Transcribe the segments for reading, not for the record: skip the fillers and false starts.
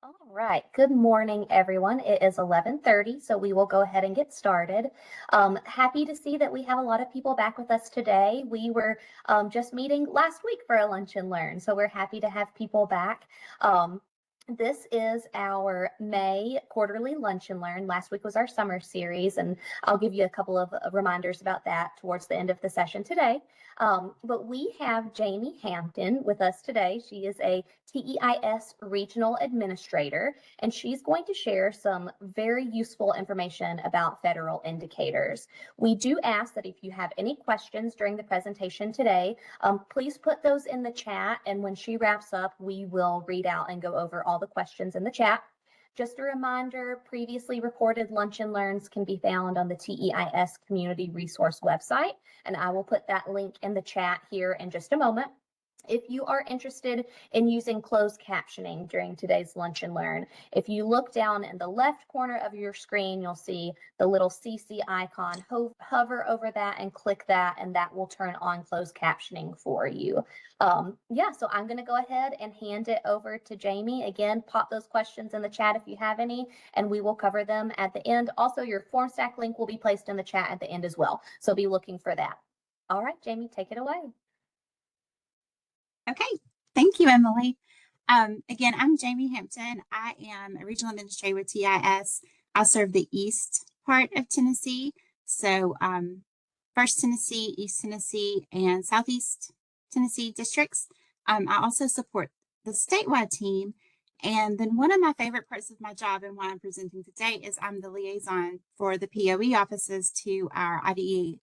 All right. Good morning, everyone. It is 11:30, so we will go ahead and get started. Happy to see that we have a lot of people back with us today. We were just meeting last week for a lunch and learn, so we're happy to have people back. Um, this is our May quarterly lunch and learn. Last week was our summer series, and I'll give you a couple of reminders about that towards the end of the session today. But we have Jamie Hampton with us today. She is a TEIS Regional Administrator, and she's going to share some very useful information about federal indicators. We do ask that if you have any questions during the presentation today, please put those in the chat, and when she wraps up, we will read out and go over all the questions in the chat. Just a reminder, previously recorded lunch and learns can be found on the TEIS Community Resource website, and I will put that link in the chat here in just a moment. If you are interested in using closed captioning during today's lunch and learn, if you look down in the left corner of your screen, you'll see the little CC icon. Hover over that and click that, and that will turn on closed captioning for you. Yeah, so I'm going to go ahead and hand it over to Jamie. Again, pop those questions in the chat if you have any, and we will cover them at the end. Also, your Formstack link will be placed in the chat at the end as well, so be looking for that. All right, Jamie, take it away. Okay, thank you, Emily. Again, I'm Jamie Hampton. I am a regional administrator with TEIS. I serve the east part of Tennessee. So First Tennessee, East Tennessee, and Southeast Tennessee districts. I also support the statewide team. And then one of my favorite parts of my job and why I'm presenting today is I'm the liaison for the POE offices to our IDEA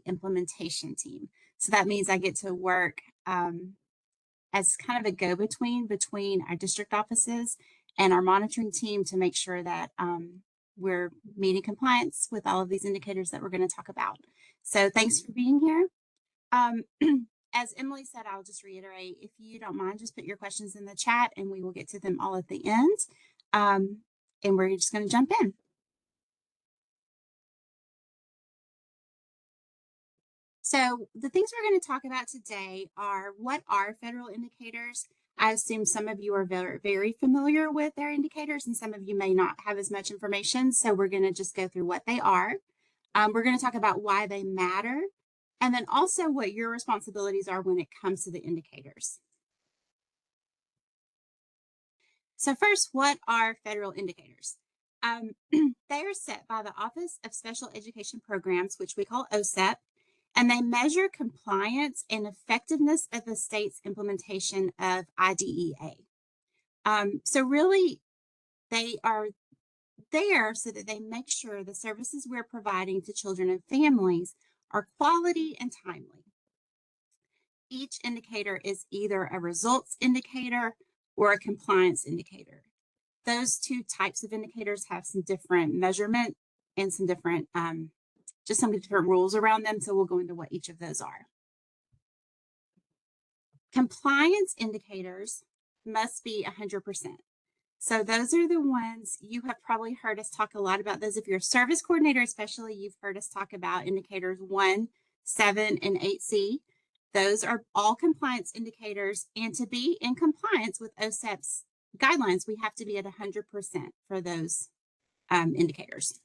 implementation team. So that means I get to work as kind of a go-between between our district offices and our monitoring team to make sure that we're meeting compliance with all of these indicators that we're going to talk about. So thanks for being here. As Emily said, I'll just reiterate, if you don't mind, just put your questions in the chat and we will get to them all at the end. And we're just going to jump in. So the things we're going to talk about today are what are federal indicators. I assume some of you are very, very familiar with their indicators and some of you may not have as much information. So we're going to just go through what they are. We're going to talk about why they matter and then also what your responsibilities are when it comes to the indicators. So first, what are federal indicators? They are set by the Office of Special Education Programs, which we call OSEP, and they measure compliance and effectiveness of the state's implementation of IDEA. So really, they are there so that they make sure the services we're providing to children and families are quality and timely. Each indicator is either a results indicator or a compliance indicator. Those two types of indicators have some different measurement and some different just some different rules around them, so we'll go into what each of those are. Compliance indicators must be 100%. So those are the ones you have probably heard us talk a lot about those. If you're a service coordinator, especially, you've heard us talk about indicators 1, 7, and 8C. Those are all compliance indicators, and to be in compliance with OSEP's guidelines, we have to be at 100% for those indicators.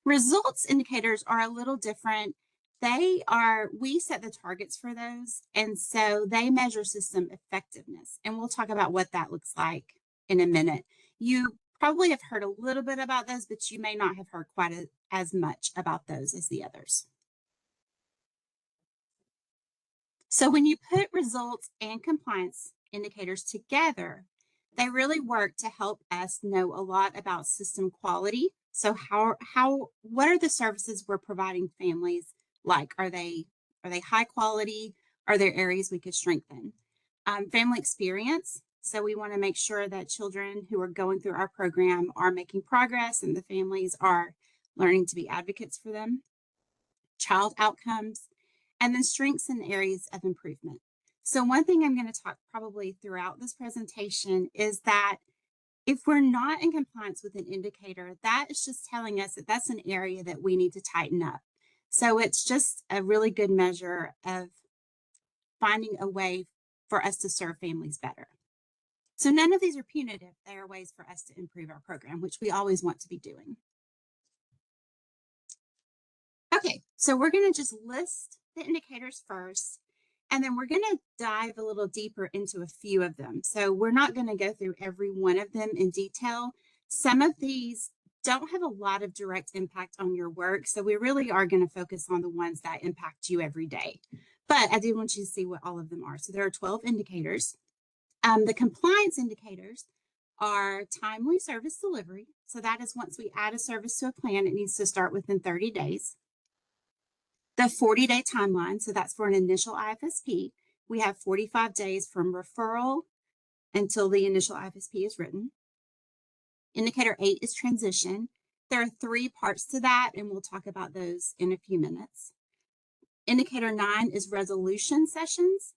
Results indicators are a little different. We set the targets for those, and so they measure system effectiveness, and we'll talk about what that looks like in a minute. You probably have heard a little bit about those, but you may not have heard quite as much about those as the others. So when you put results and compliance indicators together, they really work to help us know a lot about system quality. So what are the services we're providing families like? Are they high quality? Are there areas we could strengthen? Family experience. So we want to make sure that children who are going through our program are making progress and the families are learning to be advocates for them. Child outcomes, and then strengths and areas of improvement. So one thing I'm going to talk probably throughout this presentation is that if we're not in compliance with an indicator, that is just telling us that that's an area that we need to tighten up. So it's just a really good measure of finding a way for us to serve families better. So none of these are punitive. They are ways for us to improve our program, which we always want to be doing. Okay, so we're going to just list the indicators first, and then we're going to dive a little deeper into a few of them. So we're not going to go through every one of them in detail. Some of these don't have a lot of direct impact on your work, so we really are going to focus on the ones that impact you every day. But I do want you to see what all of them are. So there are 12 indicators. The compliance indicators are timely service delivery. So that is once we add a service to a plan, it needs to start within 30 days. The 40-day timeline, so that's for an initial IFSP. We have 45 days from referral until the initial IFSP is written. Indicator 8 is transition. There are 3 parts to that, and we'll talk about those in a few minutes. Indicator 9 is resolution sessions.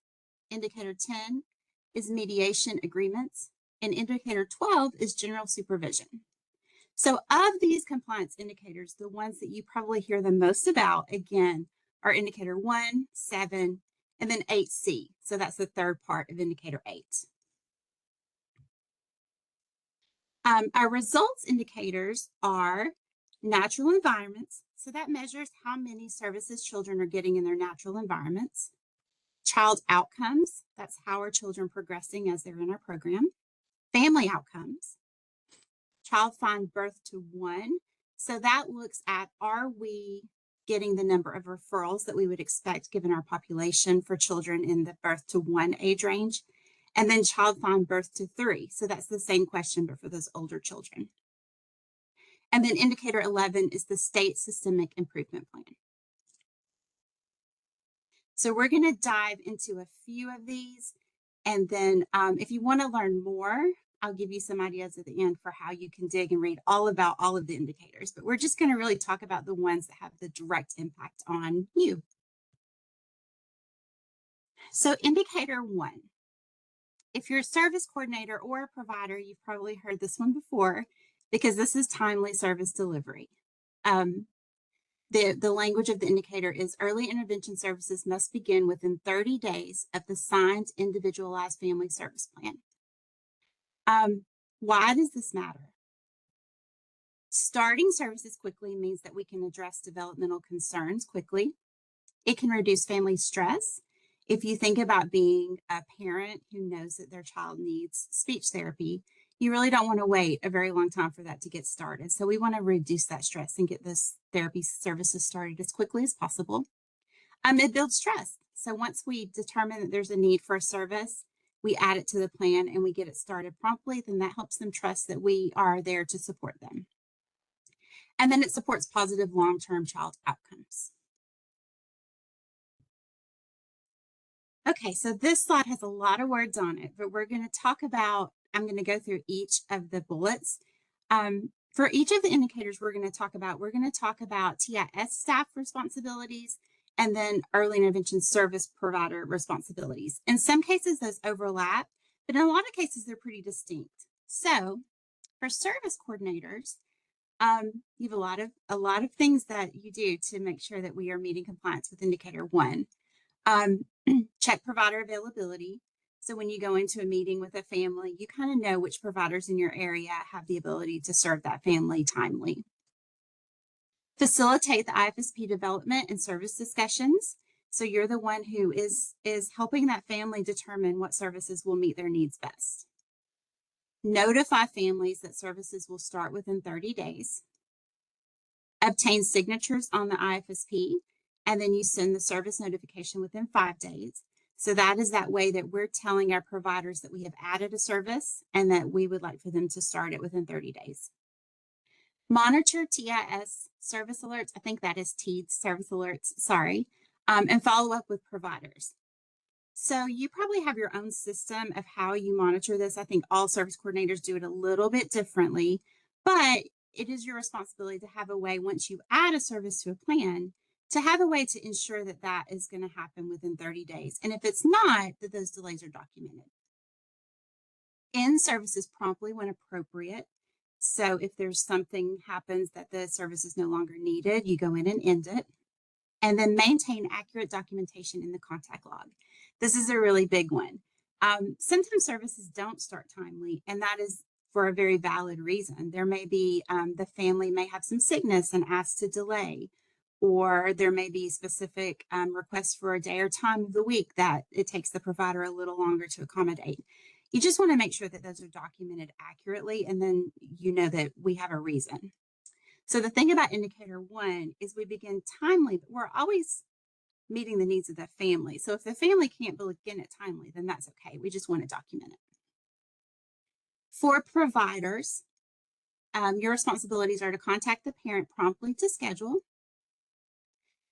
Indicator 10 is mediation agreements. And indicator 12 is general supervision. So of these compliance indicators, the ones that you probably hear the most about, again, are indicator 1, 7, and then 8C. So that's the third part of indicator 8. Our results indicators are natural environments. So that measures how many services children are getting in their natural environments. Child outcomes, that's how are children progressing as they're in our program. Family outcomes. Child find birth to 1. So that looks at, are we getting the number of referrals that we would expect given our population for children in the birth to 1 age range? And then child find birth to 3. So that's the same question, but for those older children. And then indicator 11 is the state systemic improvement plan. So we're going to dive into a few of these. And then if you want to learn more, I'll give you some ideas at the end for how you can dig and read all about all of the indicators. But we're just going to really talk about the ones that have the direct impact on you. So indicator 1. If you're a service coordinator or a provider, you've probably heard this one before because this is timely service delivery. The language of the indicator is early intervention services must begin within 30 days of the signed individualized family service plan. Why does this matter? Starting services quickly means that we can address developmental concerns quickly. It can reduce family stress. If you think about being a parent who knows that their child needs speech therapy, you really don't want to wait a very long time for that to get started. So we want to reduce that stress and get this therapy services started as quickly as possible. It builds trust. So once we determine that there's a need for a service, we add it to the plan and we get it started promptly, then that helps them trust that we are there to support them. And then it supports positive long-term child outcomes. Okay, so this slide has a lot of words on it, but we're going to talk about, I'm going to go through each of the bullets. For each of the indicators we're going to talk about TIS staff responsibilities and then early intervention service provider responsibilities. In some cases, those overlap, but in a lot of cases, they're pretty distinct. So for service coordinators, you have a lot of things that you do to make sure that we are meeting compliance with indicator 1. Check provider availability. So when you go into a meeting with a family, you kind of know which providers in your area have the ability to serve that family timely. Facilitate the IFSP development and service discussions. So you're the one who is helping that family determine what services will meet their needs best. Notify families that services will start within 30 days. Obtain signatures on the IFSP, and then you send the service notification within 5 days. So that is that way that we're telling our providers that we have added a service and that we would like for them to start it within 30 days. Monitor TIS service alerts. I think that is TEED service alerts, sorry, and follow up with providers. So you probably have your own system of how you monitor this. I think all service coordinators do it a little bit differently, but it is your responsibility to have a way, once you add a service to a plan, to have a way to ensure that that is going to happen within 30 days. And if it's not, that those delays are documented. End services promptly when appropriate. So if there's something happens that the service is no longer needed, you go in and end it. And then maintain accurate documentation in the contact log. This is a really big one. Sometimes services don't start timely, and that is for a very valid reason. There may be the family may have some sickness and ask to delay, or there may be specific requests for a day or time of the week that it takes the provider a little longer to accommodate. You just want to make sure that those are documented accurately, and then you know that we have a reason. So the thing about indicator 1 is we begin timely, but we're always meeting the needs of the family. So if the family can't begin it timely, then that's okay. We just want to document it. For providers, your responsibilities are to contact the parent promptly to schedule.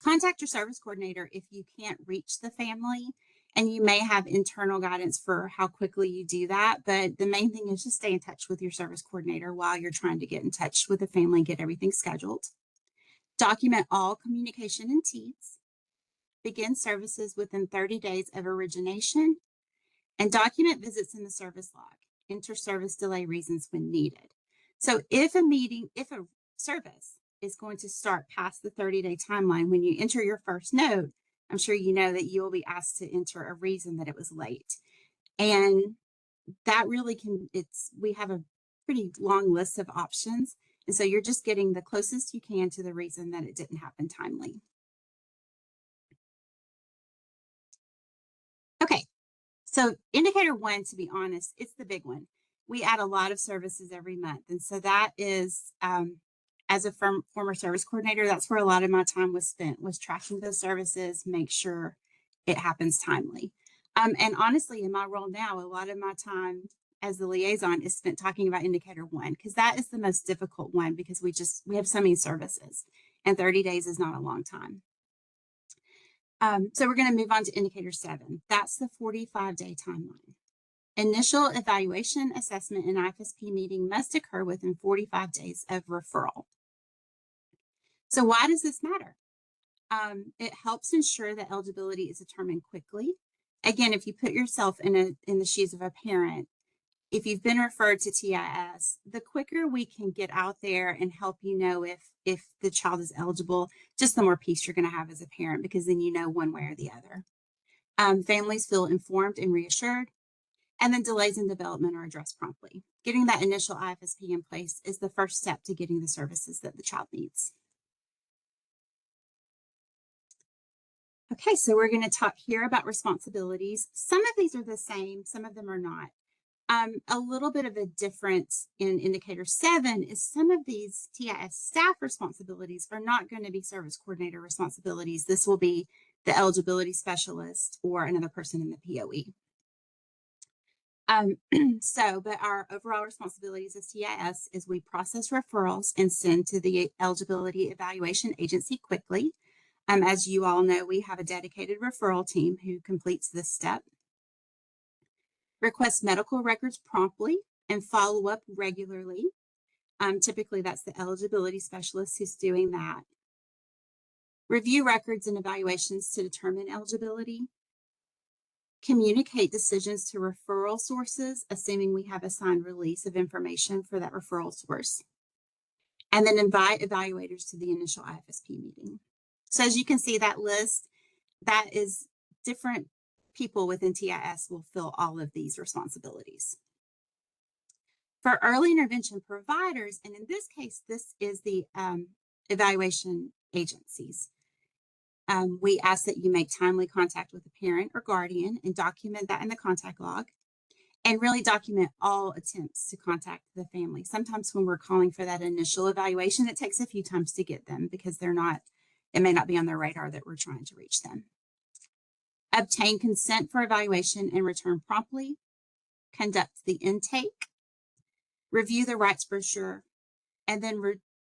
Contact your service coordinator if you can't reach the family, and you may have internal guidance for how quickly you do that. But the main thing is just stay in touch with your service coordinator while you're trying to get in touch with the family and get everything scheduled. Document all communication and TEADS. Begin services within 30 days of origination, and document visits in the service log. Enter service delay reasons when needed. So if a service is going to start past the 30-day timeline, when you enter your first note, I'm sure you know that you will be asked to enter a reason that it was late. And that really we have a pretty long list of options. And so you're just getting the closest you can to the reason that it didn't happen timely. Okay, so indicator 1, to be honest, it's the big one. We add a lot of services every month. And so that is, as a former service coordinator, that's where a lot of my time was spent, was tracking those services, make sure it happens timely. And honestly, in my role now, a lot of my time as the liaison is spent talking about indicator 1, because that is the most difficult one, because we have so many services, and 30 days is not a long time. So we're going to move on to indicator 7. That's the 45-day timeline. Initial evaluation, assessment, and IFSP meeting must occur within 45 days of referral. So why does this matter? It helps ensure that eligibility is determined quickly. Again, if you put yourself in the shoes of a parent, if you've been referred to TIS, the quicker we can get out there and help you know if the child is eligible, just the more peace you're going to have as a parent, because then you know one way or the other. Families feel informed and reassured, and then delays in development are addressed promptly. Getting that initial IFSP in place is the first step to getting the services that the child needs. Okay, so we're going to talk here about responsibilities. Some of these are the same, some of them are not. A little bit of a difference in indicator 7 is some of these TIS staff responsibilities are not going to be service coordinator responsibilities. This will be the eligibility specialist or another person in the POE. But our overall responsibilities as TIS is we process referrals and send to the eligibility evaluation agency quickly. As you all know, we have a dedicated referral team who completes this step. Request medical records promptly and follow up regularly. Typically, that's the eligibility specialist who's doing that. Review records and evaluations to determine eligibility. Communicate decisions to referral sources, assuming we have a signed release of information for that referral source. And then invite evaluators to the initial IFSP meeting. So as you can see, that list, that is different people within TIS will fill all of these responsibilities. For early intervention providers, and in this case, this is the evaluation agencies. We ask that you make timely contact with the parent or guardian and document that in the contact log, and really document all attempts to contact the family. Sometimes when we're calling for that initial evaluation, it takes a few times to get them because it may not be on their radar that we're trying to reach them. Obtain consent for evaluation and return promptly. Conduct the intake. Review the rights brochure, and then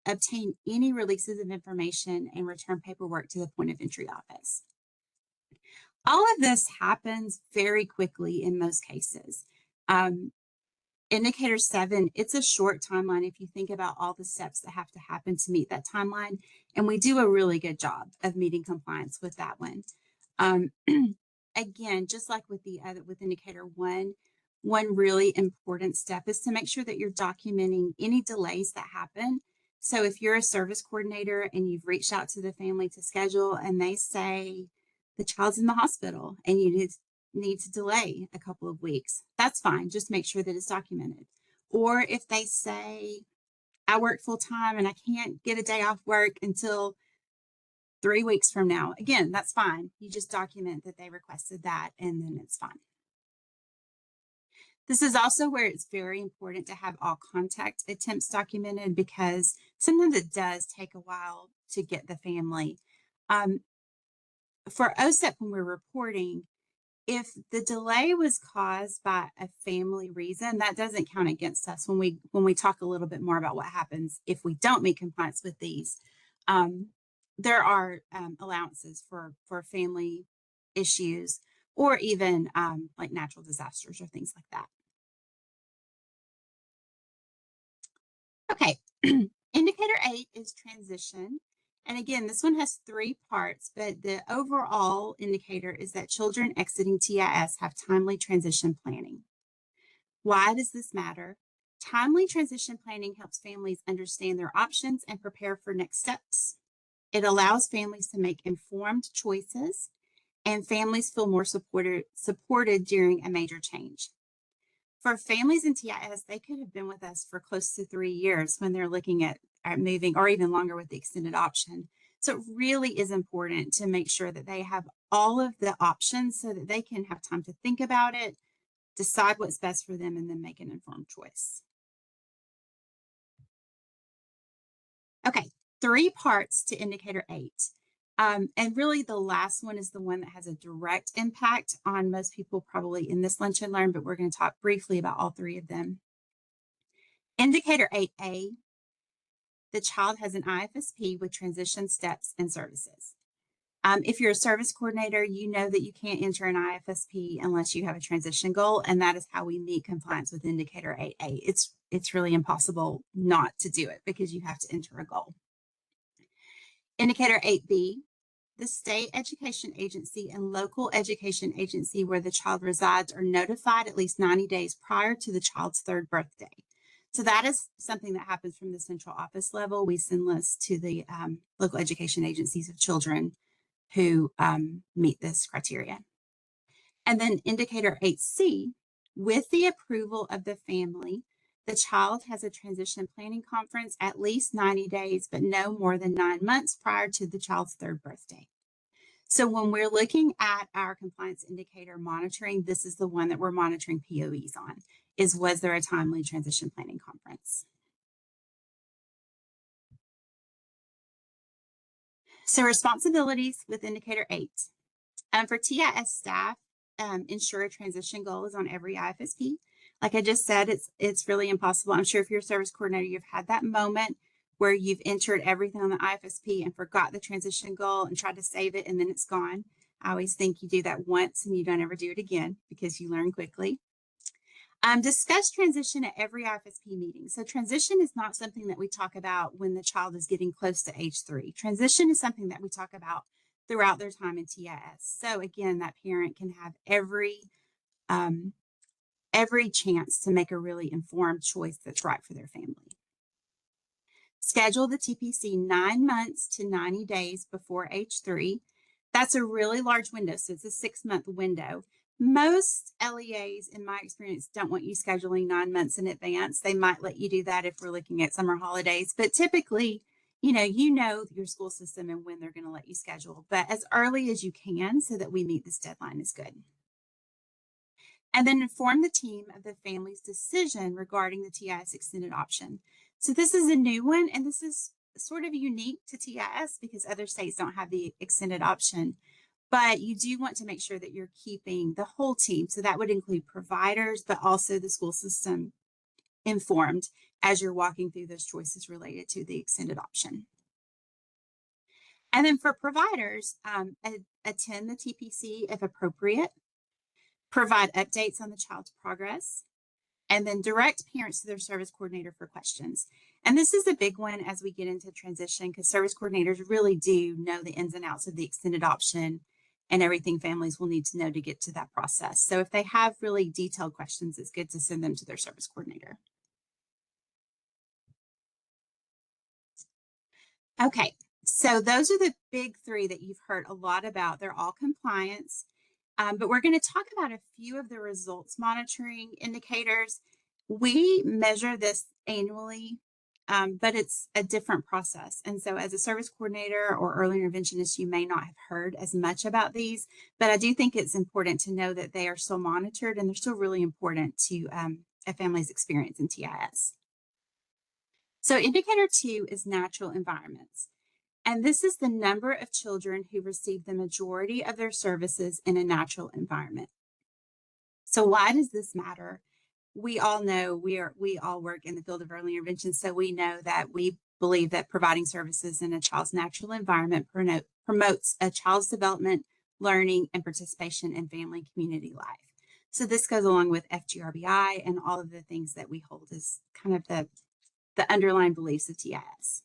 obtain any releases of information and return paperwork to the point of entry office. All of this happens very quickly in most cases. Indicator 7, it's a short timeline if you think about all the steps that have to happen to meet that timeline, and we do a really good job of meeting compliance with that one. Again, just like with indicator 1, one really important step is to make sure that you're documenting any delays that happen. So if you're a service coordinator and you've reached out to the family to schedule and they say the child's in the hospital and you need to delay a couple of weeks, that's fine. Just make sure that it's documented. Or if they say, I work full time and I can't get a day off work until 3 weeks from now, again, that's fine. You just document that they requested that and then it's fine. This is also where it's very important to have all contact attempts documented because sometimes it does take a while to get the family. For OSEP, when we're reporting, if the delay was caused by a family reason, that doesn't count against us when we talk a little bit more about what happens if we don't meet compliance with these. There are allowances for family issues or even like natural disasters or things like that. Okay, indicator 8 is transition. And again, this one has 3 parts, but the overall indicator is that children exiting TIS have timely transition planning. Why does this matter? Timely transition planning helps families understand their options and prepare for next steps. It allows families to make informed choices, and families feel more supported during a major change. For families in TIS, they could have been with us for close to 3 years when they're looking at moving, or even longer with the extended option. So it really is important to make sure that they have all of the options so that they can have time to think about it, decide what's best for them, and then make an informed choice. Okay, 3 parts to indicator 8. And really the last one is the one that has a direct impact on most people probably in this Lunch and Learn, but we're going to talk briefly about all 3 of them. Indicator 8A, the child has an IFSP with transition steps and services. If you're a service coordinator, you know that you can't enter an IFSP unless you have a transition goal, and that is how we meet compliance with indicator 8A. It's really impossible not to do it because you have to enter a goal. Indicator 8B, the state education agency and local education agency where the child resides are notified at least 90 days prior to the child's 3rd birthday. So that is something that happens from the central office level. We send lists to the local education agencies of children who meet this criteria. And then indicator 8C, with the approval of the family, the child has a transition planning conference at least 90 days, but no more than 9 months prior to the child's 3rd birthday. So when we're looking at our compliance indicator monitoring, this is the one that we're monitoring POEs on, is was there a timely transition planning conference? So responsibilities with indicator 8. For TIS staff, ensure a transition goal is on every IFSP. Like I just said, it's really impossible. I'm sure if you're a service coordinator, you've had that moment where you've entered everything on the IFSP and forgot the transition goal and tried to save it and then it's gone. I always think you do that once and you don't ever do it again because you learn quickly. Discuss transition at every IFSP meeting. So transition is not something that we talk about when the child is getting close to age 3. Transition is something that we talk about throughout their time in TIS. So again, that parent can have every chance to make a really informed choice that's right for their family. Schedule the TPC 9 months to 90 days before age 3. That's a really large window, so it's a 6-month window. Most LEAs, in my experience, don't want you scheduling 9 months in advance. They might let you do that if we're looking at summer holidays, but typically, you know your school system and when they're going to let you schedule, but as early as you can so that we meet this deadline is good. And then inform the team of the family's decision regarding the TIS extended option. So this is a new one, and this is sort of unique to TIS because other states don't have the extended option. But you do want to make sure that you're keeping the whole team. So that would include providers, but also the school system informed as you're walking through those choices related to the extended option. And then for providers, attend the TPC if appropriate, provide updates on the child's progress, and then direct parents to their service coordinator for questions. And this is a big one as we get into transition because service coordinators really do know the ins and outs of the extended option and everything families will need to know to get to that process. So if they have really detailed questions, it's good to send them to their service coordinator. Okay, so those are the big 3 that you've heard a lot about. They're all compliance. But we're going to talk about a few of the results monitoring indicators. We measure this annually, but it's a different process. And so as a service coordinator or early interventionist, you may not have heard as much about these, but I do think it's important to know that they are still monitored and they're still really important to a family's experience in TIS. So indicator 2 is natural environments. And this is the number of children who receive the majority of their services in a natural environment. So why does this matter? We all know we all work in the field of early intervention, so we know that we believe that providing services in a child's natural environment promotes a child's development, learning, and participation in family and community life. So this goes along with FGRBI and all of the things that we hold as kind of the underlying beliefs of TIS.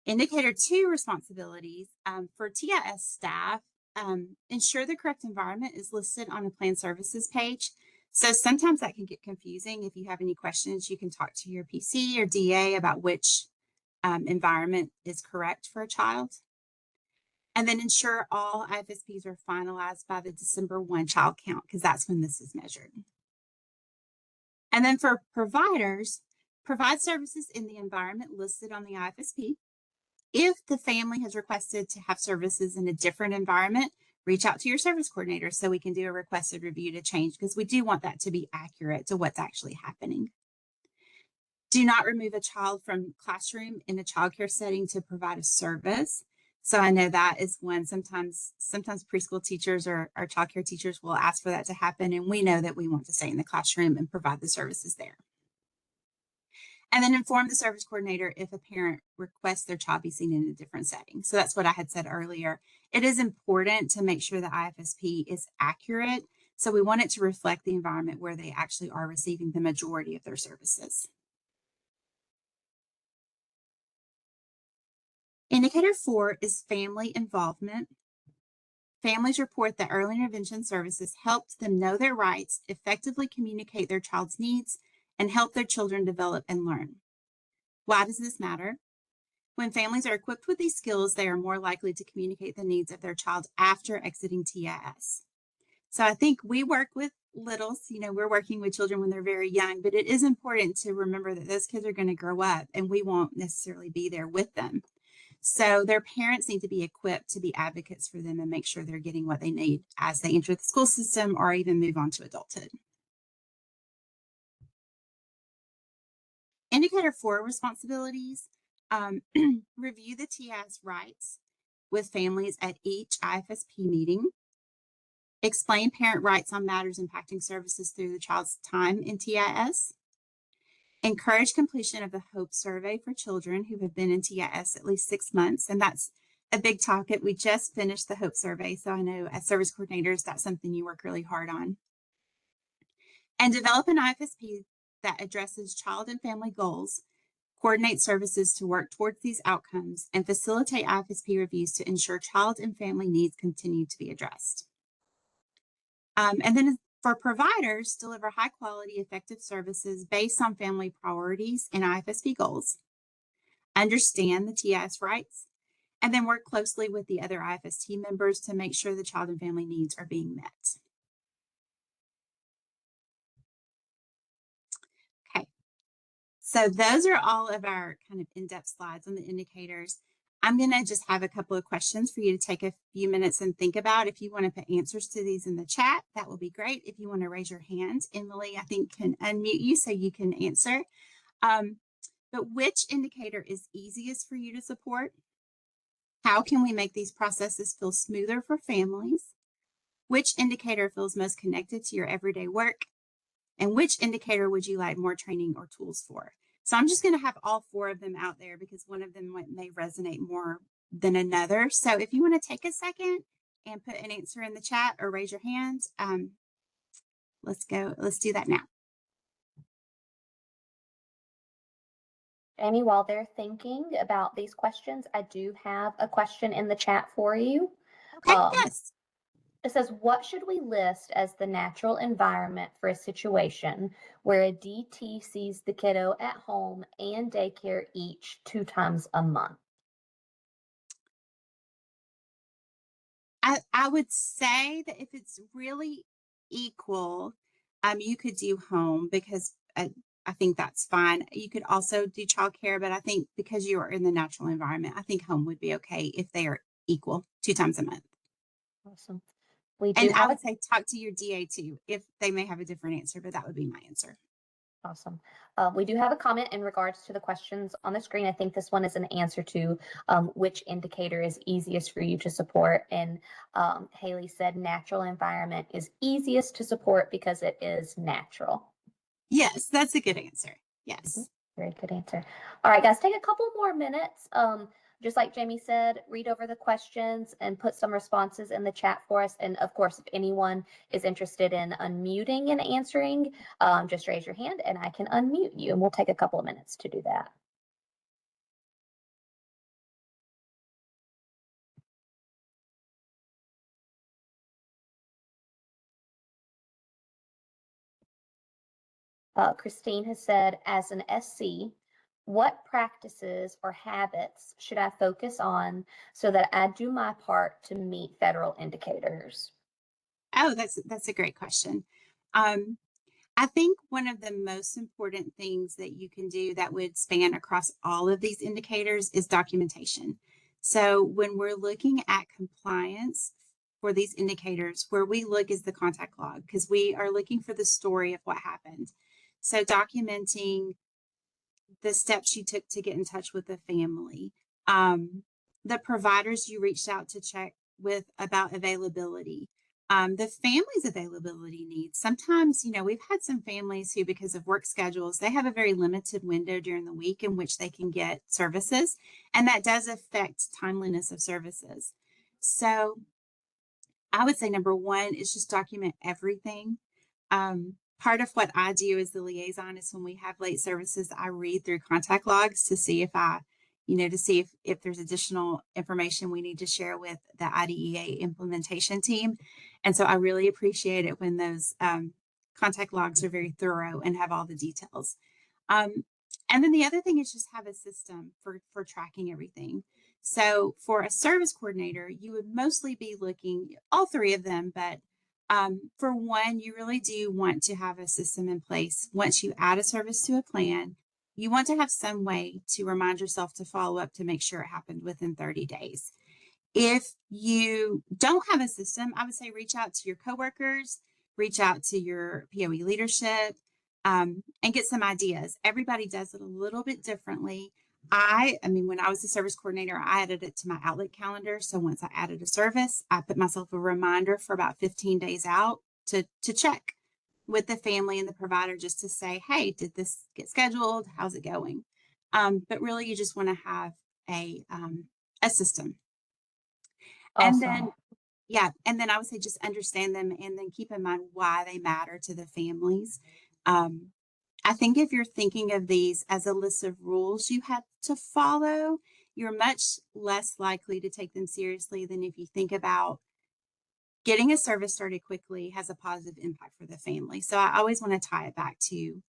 Indicator 2 responsibilities for TIS staff, ensure the correct environment is listed on a plan services page. So sometimes that can get confusing. If you have any questions, you can talk to your PC or DA about which environment is correct for a child. And then ensure all IFSPs are finalized by the December 1 child count, because that's when this is measured. And then for providers, provide services in the environment listed on the IFSP. If the family has requested to have services in a different environment, reach out to your service coordinator so we can do a requested review to change, because we do want that to be accurate to what's actually happening. Do not remove a child from classroom in a childcare setting to provide a service. So I know that is one sometimes preschool teachers or childcare teachers will ask for that to happen, and we know that we want to stay in the classroom and provide the services there. And then inform the service coordinator if a parent requests their child be seen in a different setting. So that's what I had said earlier. It is important to make sure the IFSP is accurate. So we want it to reflect the environment where they actually are receiving the majority of their services. Indicator 4 is family involvement. Families report that early intervention services helped them know their rights, effectively communicate their child's needs, and help their children develop and learn. Why does this matter? When families are equipped with these skills, they are more likely to communicate the needs of their child after exiting TIS. So I think we work with littles, we're working with children when they're very young, but it is important to remember that those kids are going to grow up and we won't necessarily be there with them. So their parents need to be equipped to be advocates for them and make sure they're getting what they need as they enter the school system or even move on to adulthood. Indicator 4 responsibilities, review the TIS rights with families at each IFSP meeting, explain parent rights on matters impacting services through the child's time in TIS, encourage completion of the HOPE survey for children who have been in TIS at least 6 months. And that's a big topic. We just finished the HOPE survey. So I know as service coordinators, that's something you work really hard on. And develop an IFSP that addresses child and family goals, coordinate services to work towards these outcomes, and facilitate IFSP reviews to ensure child and family needs continue to be addressed. And then for providers, deliver high quality, effective services based on family priorities and IFSP goals, understand the TIS rights, and then work closely with the other IFS team members to make sure the child and family needs are being met. Okay, so those are all of our kind of in-depth slides on the indicators. I'm going to just have a couple of questions for you to take a few minutes and think about. If you want to put answers to these in the chat, that will be great. If you want to raise your hand, Emily, I think can unmute you so you can answer. But which indicator is easiest for you to support? How can we make these processes feel smoother for families? Which indicator feels most connected to your everyday work? And which indicator would you like more training or tools for? So I'm just going to have all 4 of them out there because one of them may resonate more than another. So if you want to take a second and put an answer in the chat or raise your hand, let's do that now. Amy, while they're thinking about these questions, I do have a question in the chat for you. Okay, yes. It says, what should we list as the natural environment for a situation where a DT sees the kiddo at home and daycare each 2 times a month? I would say that if it's really equal, you could do home because I think that's fine. You could also do childcare, but I think because you are in the natural environment, I think home would be okay if they are equal 2 times a month. Awesome. We And do I have a would say talk to your DA too, if they may have a different answer, but that would be my answer. Awesome. We do have a comment in regards to the questions on the screen. I think this one is an answer to which indicator is easiest for you to support. And Haley said natural environment is easiest to support because it is natural. Yes, that's a good answer. Mhm. Yes. Very good answer. All right, guys, take a couple more minutes. Just like Jamie said, read over the questions and put some responses in the chat for us. And of course, if anyone is interested in unmuting and answering, just raise your hand and I can unmute you. And we'll take a couple of minutes to do that. Christine has said, as an SC, what practices or habits should I focus on so that I do my part to meet federal indicators? Oh, that's a great question. Um, I think one of the most important things that you can do that would span across all of these indicators is documentation. So when we're looking at compliance for these indicators, where we look is the contact log because we are looking for the story of what happened. So documenting the steps you took to get in touch with the family, the providers you reached out to check with about availability, the family's availability needs. Sometimes, we've had some families who, because of work schedules, they have a very limited window during the week in which they can get services, and that does affect timeliness of services. So I would say number one is just document everything. Part of what I do as the liaison is when we have late services, I read through contact logs to see if there's additional information we need to share with the IDEA implementation team. And so I really appreciate it when those contact logs are very thorough and have all the details. And then the other thing is just have a system for tracking everything. So for a service coordinator, you would mostly be looking, all three of them, but for one, you really do want to have a system in place. Once you add a service to a plan, you want to have some way to remind yourself to follow up to make sure it happened within 30 days. If you don't have a system, I would say reach out to your coworkers, reach out to your POE leadership, and get some ideas. Everybody does it a little bit differently. I mean, when I was the service coordinator, I added it to my Outlook calendar. So once I added a service, I put myself a reminder for about 15 days out to check with the family and the provider just to say, hey, did this get scheduled? How's it going? But really, you just want to have a system. And then, Awesome. yeah, and then I would say just understand them and then keep in mind why they matter to the families. Um, I think if you're thinking of these as a list of rules you have to follow, you're much less likely to take them seriously than if you think about getting a service started quickly has a positive impact for the family. So I always want to tie it back to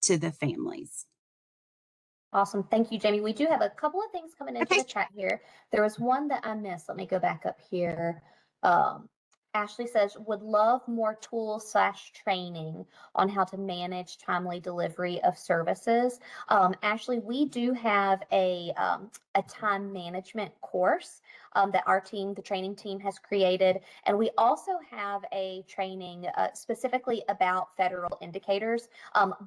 the families. Awesome. Thank you, Jamie. We do have a couple of things coming into Okay. the chat here. There was one that I missed. Let me go back up here. Um, Ashley says, would love more tools / training on how to manage timely delivery of services. Ashley, we do have a time management course that our team, the training team, has created. And we also have a training specifically about federal indicators.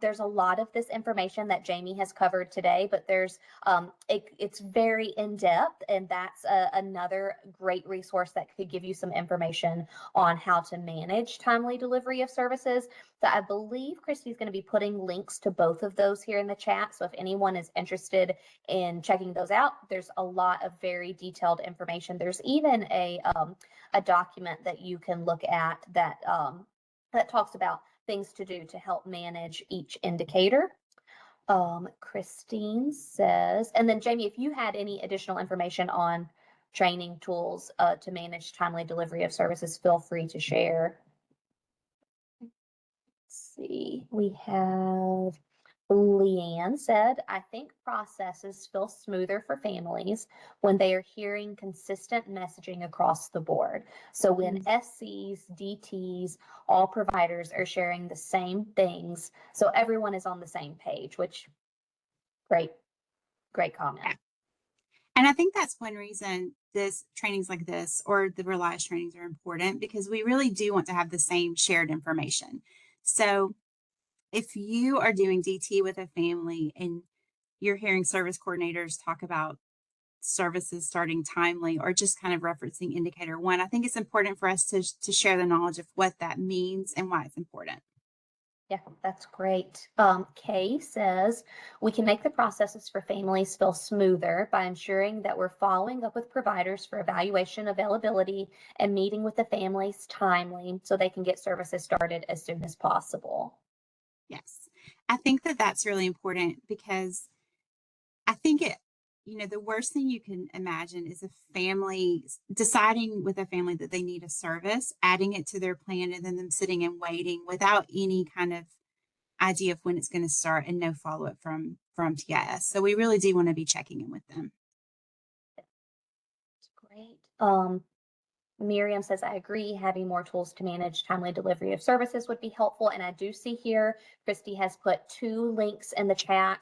There's a lot of this information that Jamie has covered today, but it's very in depth, and that's another great resource that could give you some information on how to manage timely delivery of services. So I believe Christy's going to be putting links to both of those here in the chat. So if anyone is interested in checking those out, there's a lot of very detailed information. There's even a document that you can look at that talks about things to do to help manage each indicator. Christine says, and then Jamie, if you had any additional information on training tools to manage timely delivery of services, feel free to share. Let's see, we have Leanne said, I think processes feel smoother for families when they are hearing consistent messaging across the board. So when SCs, DTs, all providers are sharing the same things, so everyone is on the same page, which great, great comment. Yeah. And I think that's one reason this trainings like this or the Reliance trainings are important because we really do want to have the same shared information. So if you are doing DT with a family and you're hearing service coordinators talk about services starting timely or just kind of referencing indicator one, I think it's important for us to share the knowledge of what that means and why it's important. Yeah, that's great. Kay says we can make the processes for families feel smoother by ensuring that we're following up with providers for evaluation availability and meeting with the families timely so they can get services started as soon as possible. Yes. I think that that's really important because I think the worst thing you can imagine is a family deciding with a family that they need a service, adding it to their plan, and then them sitting and waiting without any kind of idea of when it's going to start and no follow up from TIS. So we really do want to be checking in with them. That's great. Miriam says, I agree, having more tools to manage timely delivery of services would be helpful. And I do see here, Christy has put 2 links in the chat.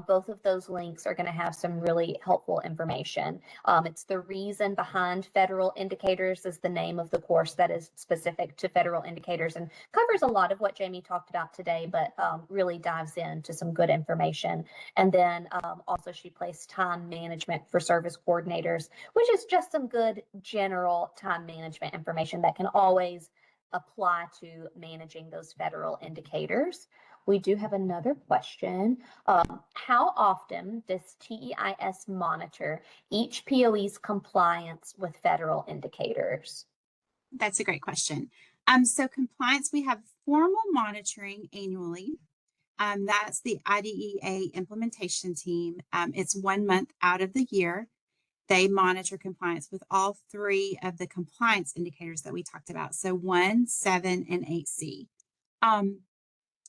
Both of those links are going to have some really helpful information. It's the reason behind federal indicators is the name of the course that is specific to federal indicators and covers a lot of what Jamie talked about today, but really dives into some good information. And then also she placed time management for service coordinators, which is just some good general time management information that can always apply to managing those federal indicators. We do have another question. How often does TEIS monitor each POE's compliance with federal indicators? That's a great question. So compliance, we have formal monitoring annually. That's the IDEA implementation team. It's 1 month out of the year. They monitor compliance with all 3 of the compliance indicators that we talked about. So 1, 7, and 8C.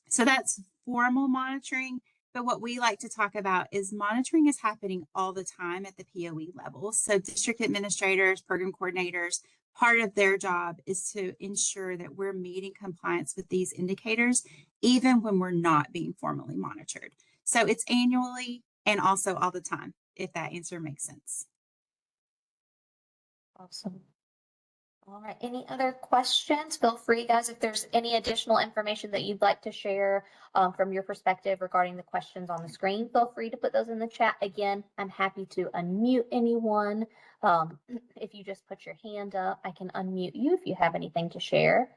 So that's formal monitoring. But what we like to talk about is monitoring is happening all the time at the POE level. So district administrators, program coordinators, part of their job is to ensure that we're meeting compliance with these indicators, even when we're not being formally monitored. So it's annually and also all the time, if that answer makes sense. Awesome. All right. Any other questions? Feel free, guys, if there's any additional information that you'd like to share from your perspective regarding the questions on the screen, feel free to put those in the chat. Again, I'm happy to unmute anyone. If you just put your hand up, I can unmute you if you have anything to share.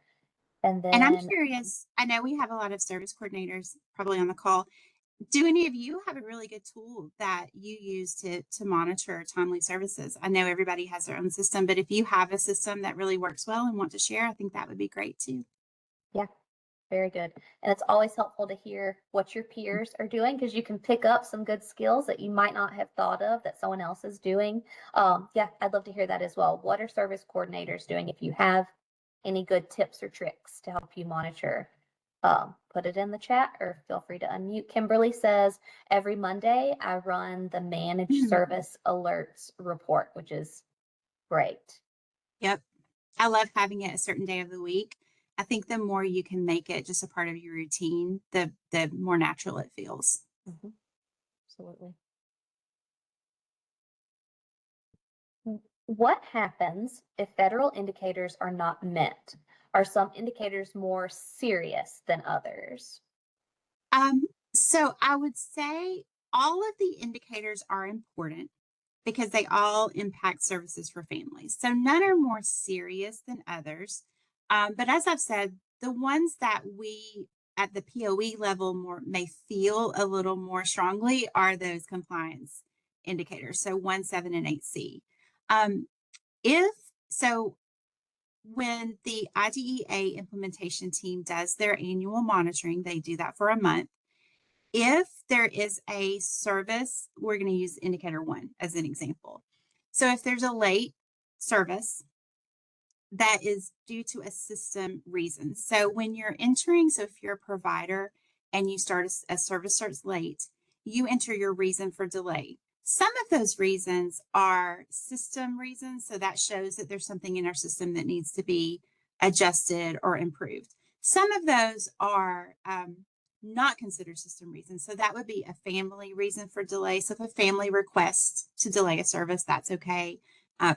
And I'm then, curious, I know we have a lot of service coordinators probably on the call. Do any of you have a really good tool that you use to monitor timely services? I know everybody has their own system, but if you have a system that really works well and want to share, I think that would be great too. yeah, very good. And it's always helpful to hear what your peers are doing because you can pick up some good skills that you might not have thought of that someone else is doing. Yeah, I'd love to hear that as well. What are service coordinators doing? If you have any good tips or tricks to help you monitor, put it in the chat or feel free to unmute. Kimberly says, every Monday I run the managed service alerts report, which is great. Yep. I love having it a certain day of the week. I think the more you can make it just a part of your routine, the more natural it feels. Mm-hmm. Absolutely. What happens if federal indicators are not met? Are some indicators more serious than others? So I would say all of the indicators are important because they all impact services for families. So none are more serious than others. But as I've said, the ones that we at the POE level may feel a little more strongly are those compliance indicators. So 1, 7, and 8C. If so, when the IDEA implementation team does their annual monitoring, they do that for a month. If there is a service, we're going to use indicator 1 as an example. So if there's a late service that is due to a system reason. So when you're entering, so if you're a provider and you start a service starts late, you enter your reason for delay. Some of those reasons are system reasons. So that shows that there's something in our system that needs to be adjusted or improved. Some of those are not considered system reasons. So that would be a family reason for delay. So if a family requests to delay a service, that's okay. I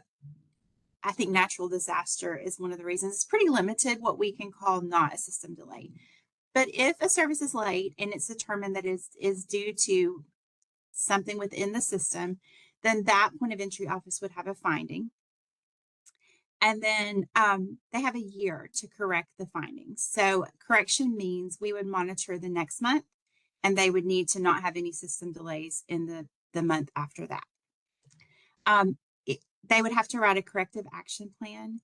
think natural disaster is one of the reasons. It's pretty limited what we can call not a system delay. But if a service is late and it's determined that is due to something within the system, then that point of entry office would have a finding. And then they have a year to correct the findings. So correction means we would monitor the next month, and they would need to not have any system delays in the month after that. They would have to write a corrective action plan.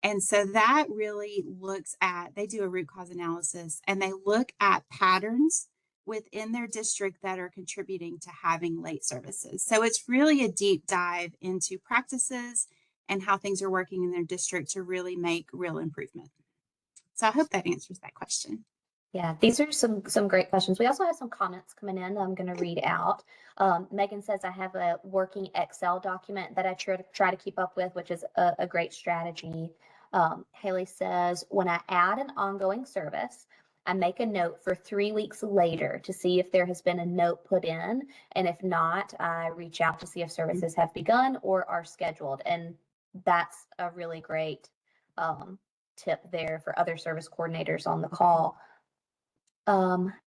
And so that really looks at, they do a root cause analysis, and they look at patterns within their district that are contributing to having late services. So it's really a deep dive into practices and how things are working in their district to really make real improvement. So I hope that answers that question. Yeah, these are some great questions. We also have some comments coming in that I'm going to read out. Megan says, I have a working Excel document that I try to keep up with, which is a great strategy. Haley says, when I add an ongoing service, I make a note for 3 weeks later to see if there has been a note put in. And if not, I reach out to see if services have begun or are scheduled. And that's a really great tip there for other service coordinators on the call.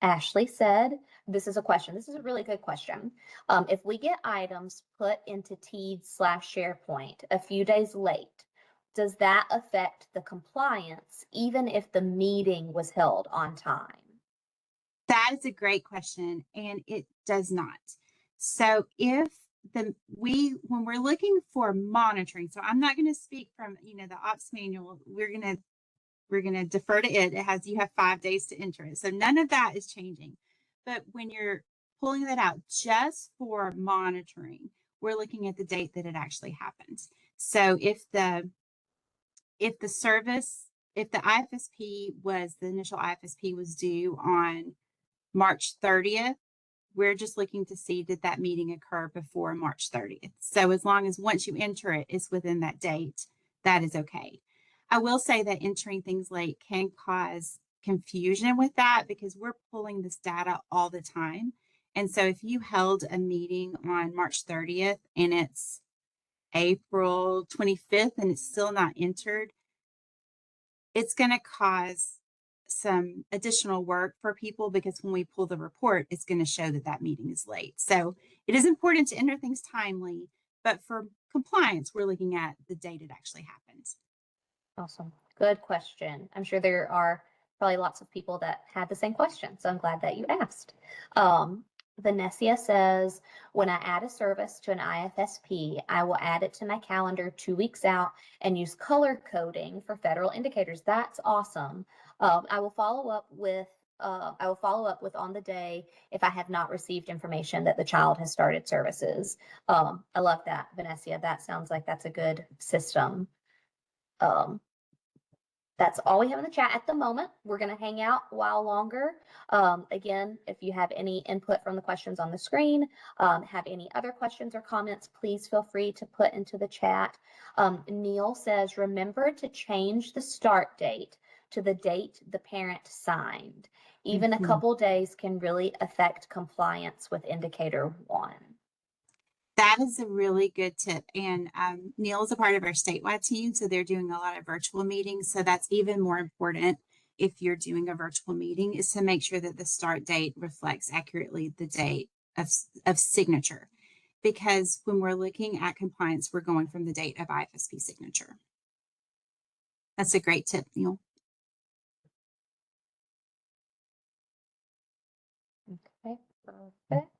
Ashley said, this is a question. This is a really good question. If we get items put into Teads/SharePoint a few days late, does that affect the compliance even if the meeting was held on time? That is a great question, and it does not. So if when we're looking for monitoring, so I'm not going to speak from the ops manual. We're going to defer to it. You have 5 days to enter it. So none of that is changing. But when you're pulling that out just for monitoring, we're looking at the date that it actually happens. So if the initial IFSP was due on March 30th, we're just looking to see did that meeting occur before March 30th. So as long as once you enter it, it's within that date, that is okay. I will say that entering things late can cause confusion with that because we're pulling this data all the time. And so if you held a meeting on March 30th and it's April 25th and it's still not entered, it's going to cause some additional work for people because when we pull the report, it's going to show that that meeting is late. So it is important to enter things timely, but for compliance, we're looking at the date it actually happens. Awesome. Good question. I'm sure there are probably lots of people that had the same question, so I'm glad that you asked. Vanessa says, when I add a service to an IFSP, I will add it to my calendar 2 weeks out and use color coding for federal indicators. That's awesome. I will follow up with on the day if I have not received information that the child has started services. I love that, Vanessa. That sounds like that's a good system. That's all we have in the chat at the moment. We're going to hang out a while longer. Again, if you have any input from the questions on the screen, have any other questions or comments, please feel free to put into the chat. Neil says, remember to change the start date to the date the parent signed. Even a couple days can really affect compliance with indicator 1. That is a really good tip. And Neil is a part of our statewide team, so they're doing a lot of virtual meetings. So that's even more important if you're doing a virtual meeting, is to make sure that the start date reflects accurately the date of signature. Because when we're looking at compliance, we're going from the date of IFSP signature. That's a great tip, Neil. Okay, perfect.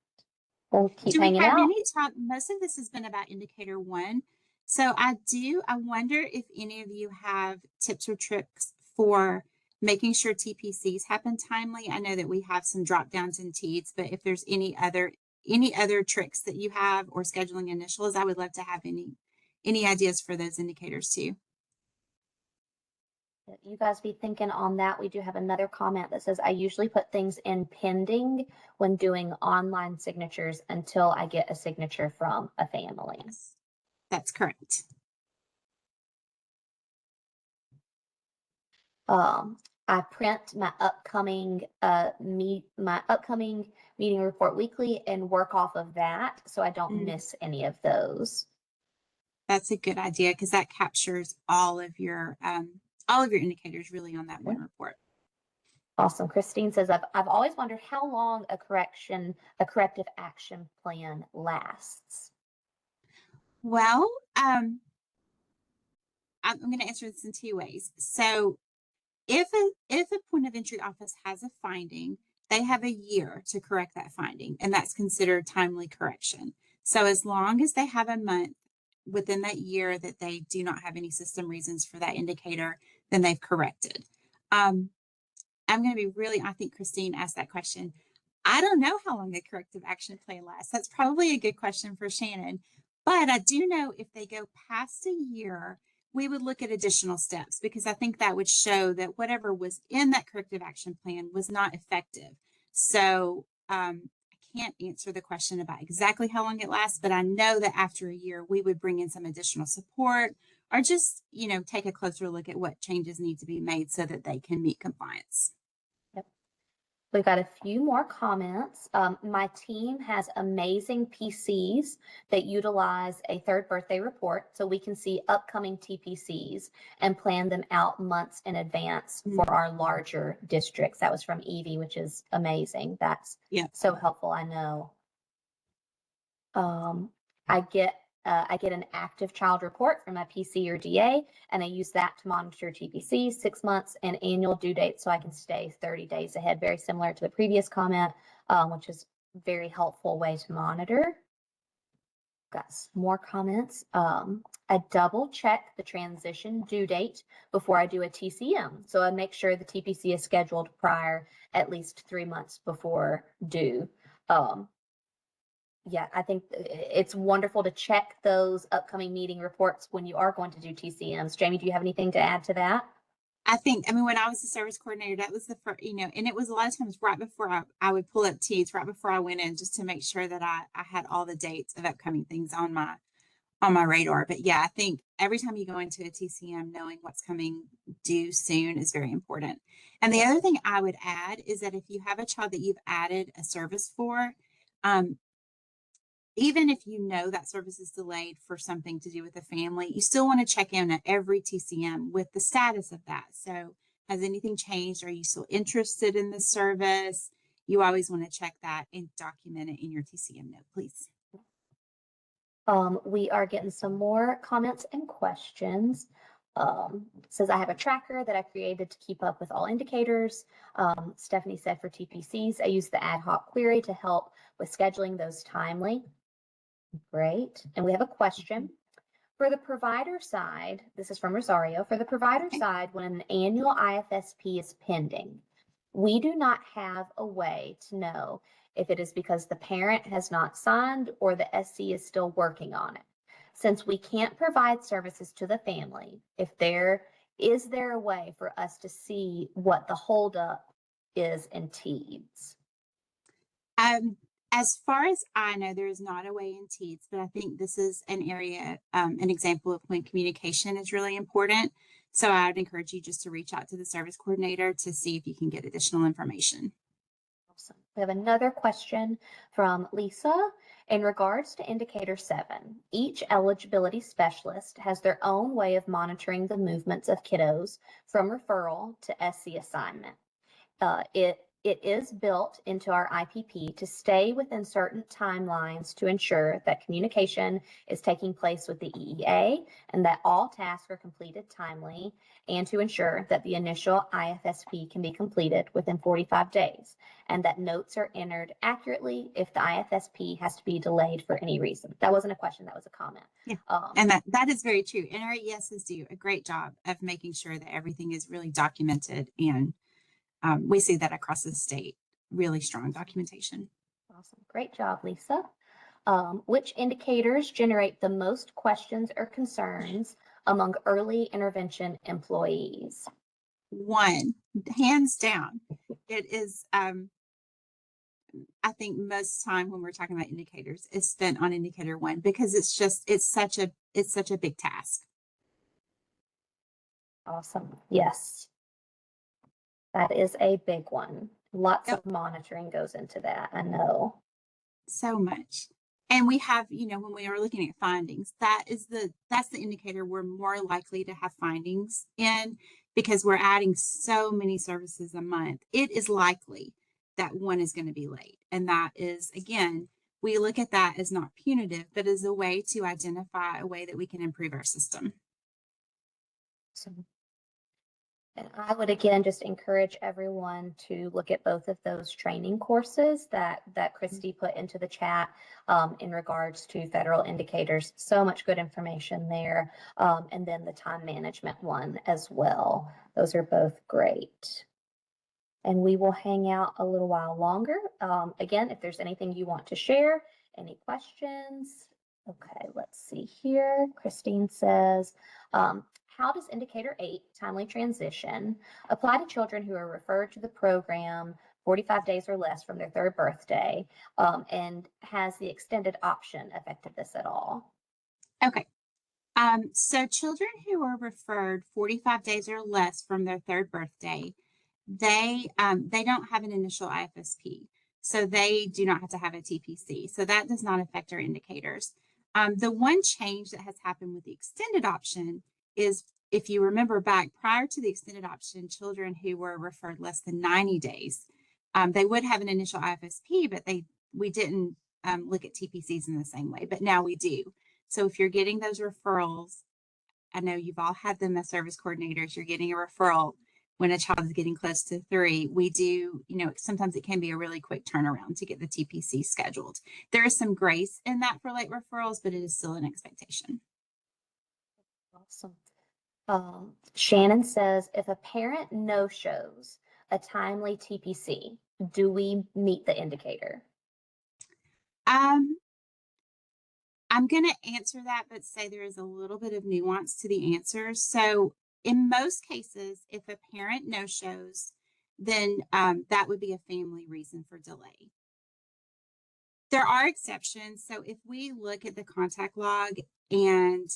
We'll keep Do we hanging have out. any talk? Most of this has been about indicator 1. So I wonder if any of you have tips or tricks for making sure TPCs happen timely. I know that we have some drop downs in Teads, but if there's any other tricks that you have or scheduling initials, I would love to have any ideas for those indicators too. You guys be thinking on that. We do have another comment that says, I usually put things in pending when doing online signatures until I get a signature from a family. Yes, that's correct. I print my upcoming meeting report weekly and work off of that so I don't miss any of those. That's a good idea because that captures all of your indicators really on that one report. Awesome. Christine says, I've always wondered how long a corrective action plan lasts. Well, I'm going to answer this in two ways. So if a point of entry office has a finding, they have a year to correct that finding, and that's considered timely correction. So as long as they have a month within that year that they do not have any system reasons for that indicator, then they've corrected. I'm going to be really, I think Christine asked that question. I don't know how long a corrective action plan lasts. That's probably a good question for Shannon. But I do know if they go past a year, we would look at additional steps because I think that would show that whatever was in that corrective action plan was not effective. So I can't answer the question about exactly how long it lasts, but I know that after a year, we would bring in some additional support or just, take a closer look at what changes need to be made so that they can meet compliance. We've got a few more comments. My team has amazing PCs that utilize a third birthday report so we can see upcoming TPCs and plan them out months in advance for our larger districts. That was from Evie, which is amazing. That's so helpful, I know. I get an active child report from my PC or DA, and I use that to monitor TPC 6 months and annual due dates so I can stay 30 days ahead. Very similar to the previous comment, which is a very helpful way to monitor. Got some more comments. I double check the transition due date before I do a TCM. So I make sure the TPC is scheduled prior at least 3 months before due. Yeah, I think it's wonderful to check those upcoming meeting reports when you are going to do TCMs. Jamie, do you have anything to add to that? I mean, when I was a service coordinator, that was the first, and it was a lot of times right before I would pull up Teams, right before I went in, just to make sure that I had all the dates of upcoming things on my radar. But yeah, I think every time you go into a TCM, knowing what's coming due soon is very important. And the other thing I would add is that if you have a child that you've added a service for, even if you know that service is delayed for something to do with the family, you still want to check in at every TCM with the status of that. So has anything changed? Are you still interested in the service? You always want to check that and document it in your TCM note, please. We are getting some more comments and questions. Says I have a tracker that I created to keep up with all indicators. Stephanie said for TPCs, I use the ad hoc query to help with scheduling those timely. Great. And we have a question. For the provider side, this is from Rosario. For the provider side, when an annual IFSP is pending, we do not have a way to know if it is because the parent has not signed or the SC is still working on it. Since we can't provide services to the family, is there a way for us to see what the holdup is in TEADS? As far as I know, there is not a way in TEADS, but I think this is an area, an example of when communication is really important. So I would encourage you just to reach out to the service coordinator to see if you can get additional information. Awesome. We have another question from Lisa. In regards to indicator 7, each eligibility specialist has their own way of monitoring the movements of kiddos from referral to SC assignment. It is built into our IPP to stay within certain timelines to ensure that communication is taking place with the EEA and that all tasks are completed timely, and to ensure that the initial IFSP can be completed within 45 days and that notes are entered accurately if the IFSP has to be delayed for any reason. That wasn't a question, that was a comment. Yeah, and that is very true. And our ESs do a great job of making sure that everything is really documented, and we see that across the state, really strong documentation. Awesome. Great job, Lisa. Which indicators generate the most questions or concerns among early intervention employees? one, hands down. It is, I think most time when we're talking about indicators is spent on indicator one because it's such a big task. Awesome. Yes, that is a big one. Lots Yep. of monitoring goes into that. I know. So much. And we have, when we are looking at findings, that's the indicator we're more likely to have findings in because we're adding so many services a month. It is likely that one is going to be late. And that is, again, we look at that as not punitive, but as a way to identify a way that we can improve our system. So, and I would again just encourage everyone to look at both of those training courses that Christy put into the chat in regards to federal indicators. So much good information there. And then the time management one as well. Those are both great. And we will hang out a little while longer. Again, if there's anything you want to share, any questions? Okay, let's see here. Christine says, how does Indicator 8, timely transition, apply to children who are referred to the program 45 days or less from their third birthday? And has the extended option affected this at all? Okay. So children who are referred 45 days or less from their third birthday, they don't have an initial IFSP. So they do not have to have a TPC. So that does not affect our indicators. The one change that has happened with the extended option is, if you remember back prior to the extended option, children who were referred less than 90 days, they would have an initial IFSP, but we didn't look at TPCs in the same way, but now we do. So if you're getting those referrals, I know you've all had them as service coordinators, you're getting a referral when a child is getting close to 3, we do, sometimes it can be a really quick turnaround to get the TPC scheduled. There is some grace in that for late referrals, but it is still an expectation. Awesome. Shannon says, if a parent no-shows a timely TPC, do we meet the indicator? I'm going to answer that, but say there is a little bit of nuance to the answer. So in most cases, if a parent no-shows, then that would be a family reason for delay. There are exceptions. So if we look at the contact log and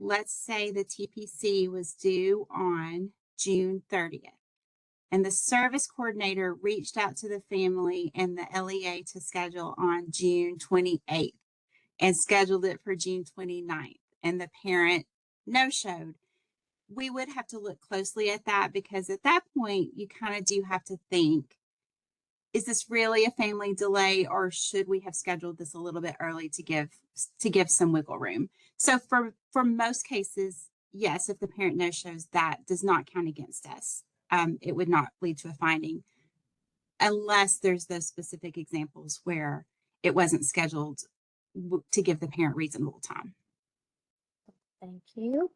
let's say the TPC was due on June 30th, and the service coordinator reached out to the family and the LEA to schedule on June 28th and scheduled it for June 29th, and the parent no-showed, we would have to look closely at that because at that point, you kind of do have to think, is this really a family delay, or should we have scheduled this a little bit early to give some wiggle room? So for most cases, yes, if the parent no-shows, that does not count against us. It would not lead to a finding unless there's those specific examples where it wasn't scheduled to give the parent reasonable time. Thank you.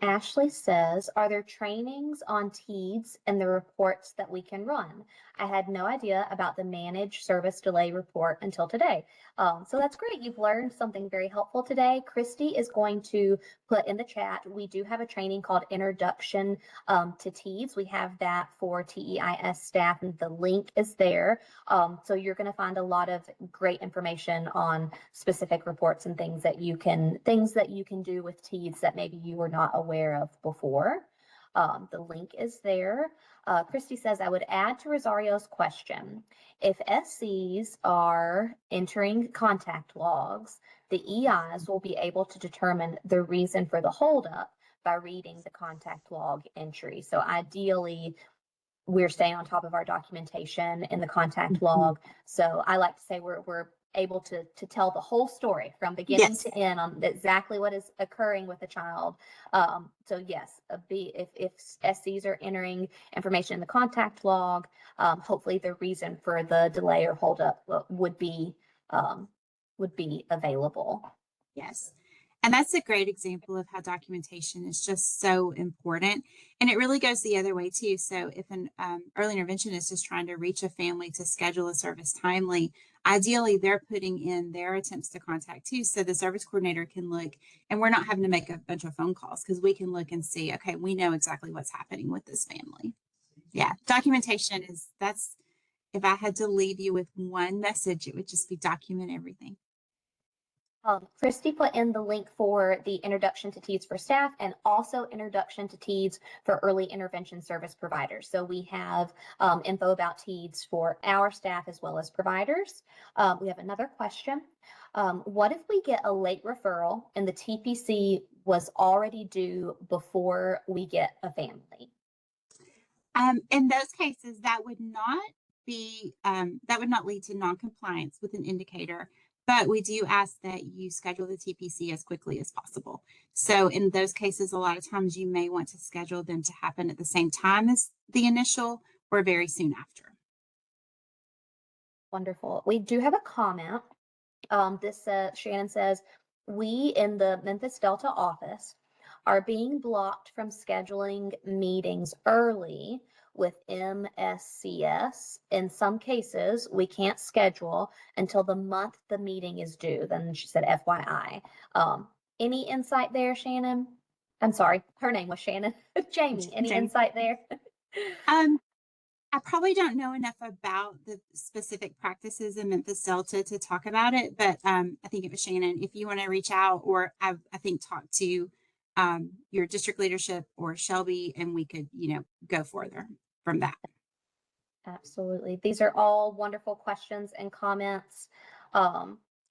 Ashley says, are there trainings on TEADS and the reports that we can run? I had no idea about the managed service delay report until today. So that's great. You've learned something very helpful today. Christy is going to put in the chat, we do have a training called Introduction to TEADS. We have that for TEIS staff, and the link is there. So you're going to find a lot of great information on specific reports and things that you can do with TEADS that maybe you were not aware of before. The link is there. Christy says, I would add to Rosario's question, if SCs are entering contact logs, the EIs will be able to determine the reason for the holdup by reading the contact log entry. So ideally, we're staying on top of our documentation in the contact log. So I like to say we're able to tell the whole story from beginning to end on exactly what is occurring with the child. So yes, if SCs are entering information in the contact log, hopefully the reason for the delay or holdup would be available. Yes. And that's a great example of how documentation is just so important. And it really goes the other way too. So if an early interventionist is trying to reach a family to schedule a service timely, ideally they're putting in their attempts to contact too. So the service coordinator can look, and we're not having to make a bunch of phone calls because we can look and see, okay, we know exactly what's happening with this family. Yeah, documentation that's, if I had to leave you with one message, it would just be document everything. Christy put in the link for the Introduction to TEEDS for staff and also Introduction to TEEDS for early intervention service providers. So we have info about TEEDS for our staff as well as providers. We have another question. What if we get a late referral and the TPC was already due before we get a family? In those cases, that would not lead to non-compliance with an indicator, but we do ask that you schedule the TPC as quickly as possible. So in those cases, a lot of times you may want to schedule them to happen at the same time as the initial or very soon after. Wonderful. We do have a comment. Shannon says, we in the Memphis Delta office are being blocked from scheduling meetings early with MSCS. In some cases, we can't schedule until the month the meeting is due. Then she said, FYI. Any insight there, Shannon? I'm sorry, her name was Shannon. Jamie, any Jamie. insight there? I probably don't know enough about the specific practices in Memphis Delta to talk about it, but I think it was Shannon. If you want to reach out, or I think talk to your district leadership or Shelby, and we could, go further from that. Absolutely. These are all wonderful questions and comments.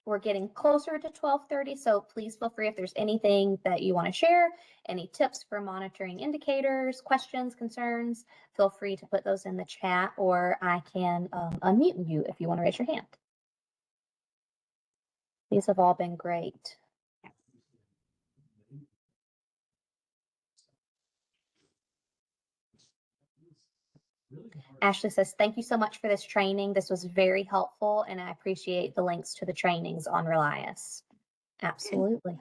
We're getting closer to 12:30, so please feel free if there's anything that you want to share, any tips for monitoring indicators, questions, concerns, feel free to put those in the chat, or I can unmute you if you want to raise your hand. These have all been great. Ashley says, thank you so much for this training. This was very helpful, and I appreciate the links to the trainings on Relias. Absolutely.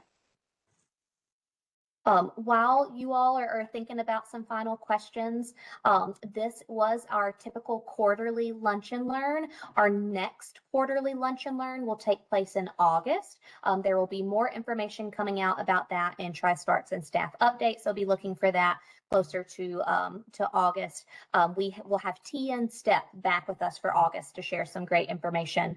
While you all are thinking about some final questions, this was our typical quarterly lunch and learn. Our next quarterly lunch and learn will take place in August. There will be more information coming out about that in TriStarts and staff updates. So be looking for that closer to August. We will have TN Step back with us for August to share some great information.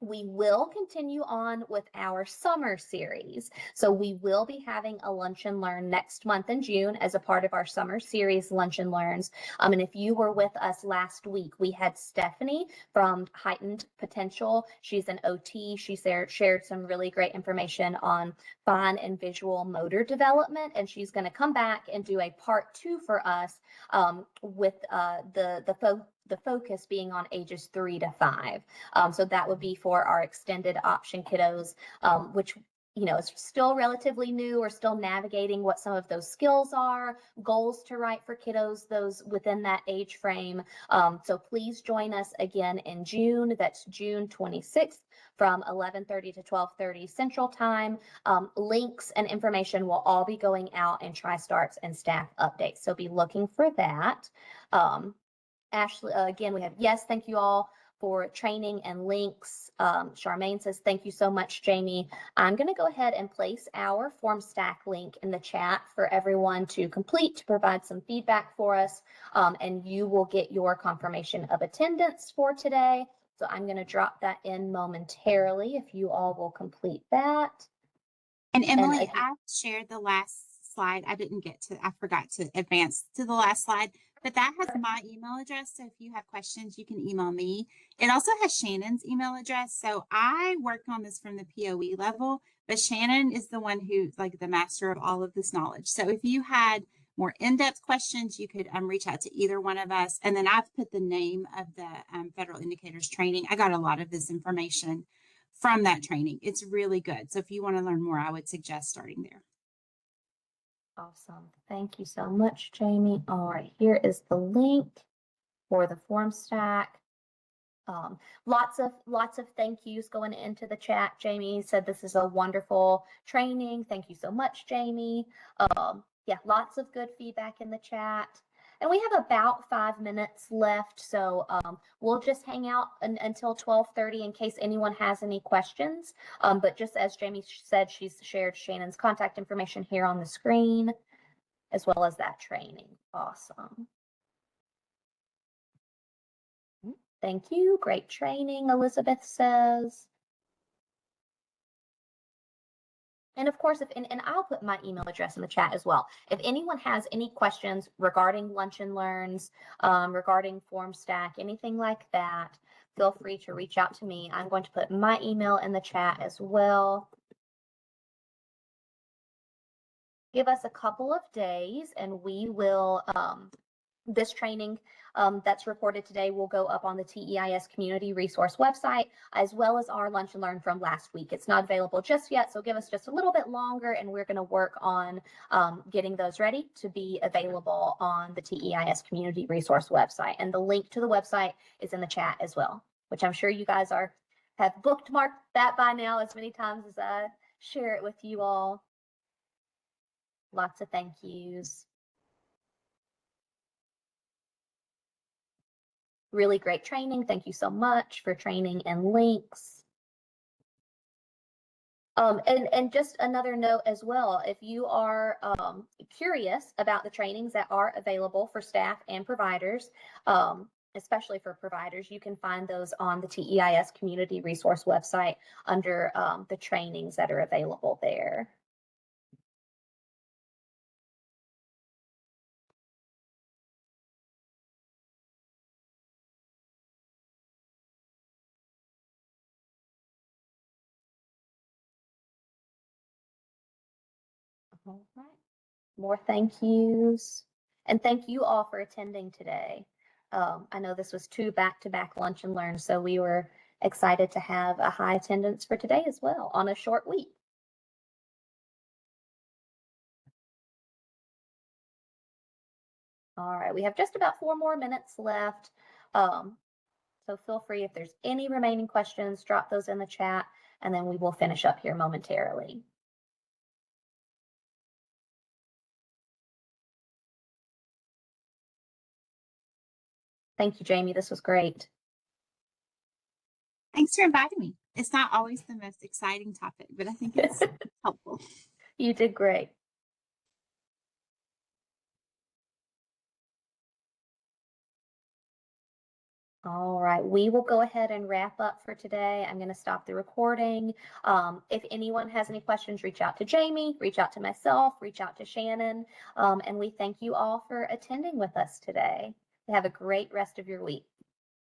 We will continue on with our summer series. So we will be having a lunch and learn next month in June as a part of our summer series lunch and learns. And if you were with us last week, we had Stephanie from Heightened Potential. She's an OT. She shared some really great information on fine and visual motor development. And she's going to come back and do a part 2 for us with the focus being on ages 3 to 5. So that would be for our extended option kiddos, which is still relatively new. We're still navigating what some of those skills are, goals to write for kiddos, those within that age frame. So please join us again in June. That's June 26th from 11:30 to 12:30 Central Time. Links and information will all be going out in TriStarts and staff updates. So be looking for that. Ashley, again, we have, yes, thank you all for training and links. Charmaine says, thank you so much, Jamie. I'm going to go ahead and place our form stack link in the chat for everyone to complete, to provide some feedback for us. And you will get your confirmation of attendance for today. So I'm going to drop that in momentarily if you all will complete that. And Emily, I shared the last slide. I forgot to advance to the last slide. But that has my email address. So if you have questions, you can email me. It also has Shannon's email address. So I worked on this from the POE level, but Shannon is the one who's like the master of all of this knowledge. So if you had more in-depth questions, you could reach out to either one of us. And then I've put the name of the Federal Indicators training. I got a lot of this information from that training. It's really good. So if you want to learn more, I would suggest starting there. Awesome. Thank you so much, Jamie. All right, here is the link for the form stack. Lots of thank yous going into the chat. Jamie said this is a wonderful training. Thank you so much, Jamie. Yeah, lots of good feedback in the chat. And we have about 5 minutes left, so we'll just hang out until 12:30 in case anyone has any questions. But just as Jamie said, she's shared Shannon's contact information here on the screen, as well as that training. Awesome. Thank you. Great training, Elizabeth says. And of course, and I'll put my email address in the chat as well. If anyone has any questions regarding Lunch and Learns, regarding FormStack, anything like that, feel free to reach out to me. I'm going to put my email in the chat as well. Give us a couple of days and we will, this training that's reported today will go up on the TEIS community resource website, as well as our Lunch and Learn from last week. It's not available just yet, so give us just a little bit longer and we're going to work on getting those ready to be available on the TEIS community resource website. And the link to the website is in the chat as well, which I'm sure you guys have bookmarked that by now as many times as I share it with you all. Lots of thank yous. Really great training. Thank you so much for training and links. And just another note as well, if you are curious about the trainings that are available for staff and providers, especially for providers, you can find those on the TEIS community resource website under the trainings that are available there. All right. More thank yous. And thank you all for attending today. I know this was 2 back-to-back Lunch and Learn, so we were excited to have a high attendance for today as well on a short week. All right, we have just about 4 more minutes left. So feel free, if there's any remaining questions, drop those in the chat, and then we will finish up here momentarily. Thank you, Jamie. This was great. Thanks for inviting me. It's not always the most exciting topic, but I think it's helpful. You did great. All right, we will go ahead and wrap up for today. I'm going to stop the recording. If anyone has any questions, reach out to Jamie, reach out to myself, reach out to Shannon, and we thank you all for attending with us today. Have a great rest of your week.